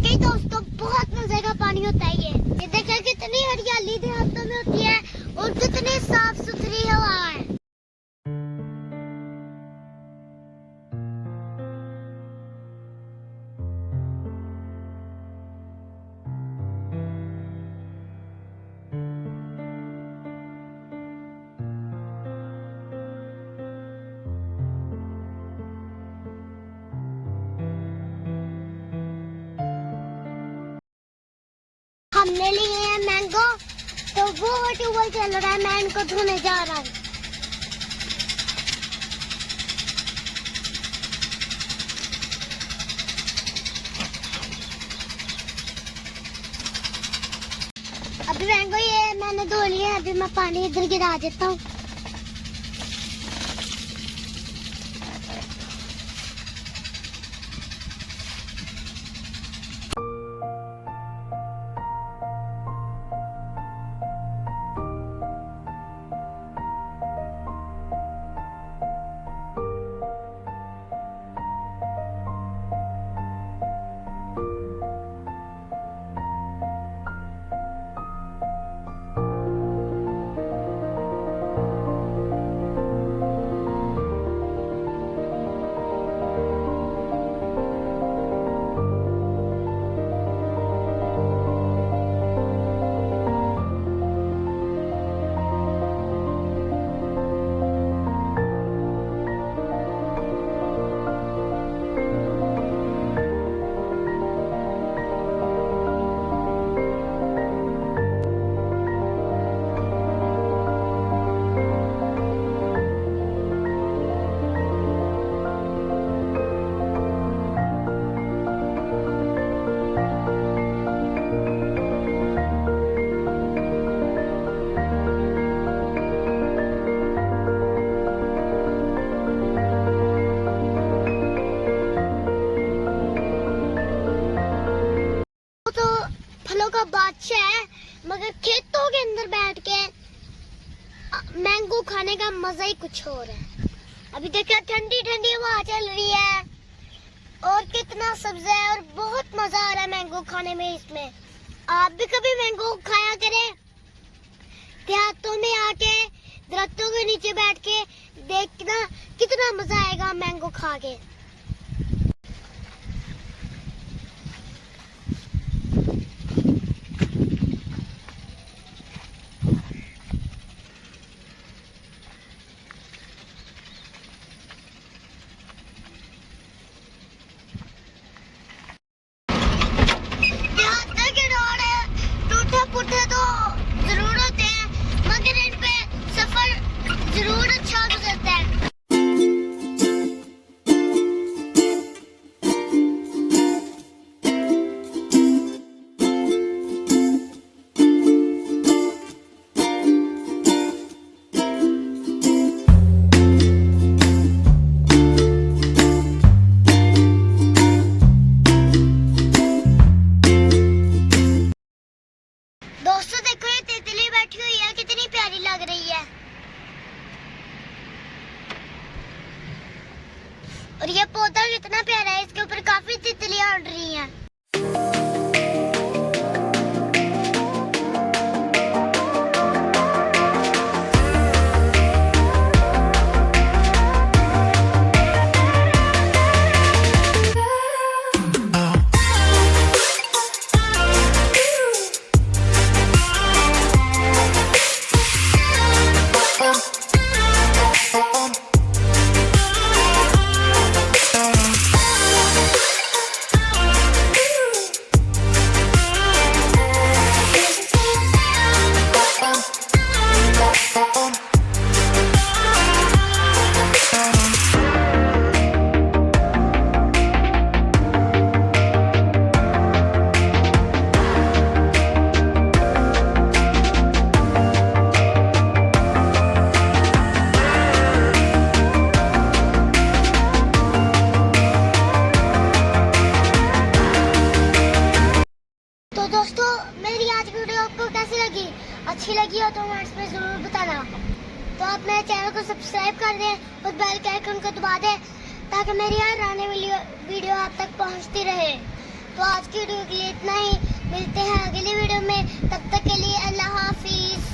वाकई दोस्तों बहुत मजे का पानी होता है ये देखिए कितनी हरियाली देहातों में होती है और कितनी साफ सुथरी हवा है। हमने लिए हैं मैंगो, तो वो ट्यूबवेल चल रहा है, मैं इनको धोने जा रहा हूँ। अभी मैंगो ये मैंने धो लिए, अभी मैं पानी इधर गिरा देता हूँ। फलों का बादशाह है, मगर खेतों के अंदर बैठ के मैंगो खाने का मजा ही कुछ और है। अभी देखिए ठंडी ठंडी हवा चल रही है और कितना सब्जा है और बहुत मजा आ रहा है मैंगो खाने में। इसमें आप भी कभी मैंगो खाया करें, देहातों में आके दरख्तों के नीचे बैठ के देखना कितना मजा आएगा मैंगो खा के। पुट्ठे तो जरूर होते हैं, मगर इन पे सफर जरूर अच्छा गुजरता है। दोस्तों देखो ये तितली बैठी हुई है, कितनी प्यारी लग रही है। और ये पौधा कितना प्यारा है, इसके ऊपर काफी तितलियां उड़ रही हैं। अच्छी लगी हो तो कमेंट्स में जरूर बताना। तो आप मेरे चैनल को सब्सक्राइब कर दें और बेल के आइकन को दबा दें ताकि मेरी हर आने वाली वीडियो आप तक पहुंचती रहे। तो आज की वीडियो के लिए इतना ही, मिलते हैं अगली वीडियो में, तब तक के लिए अल्लाह हाफिज।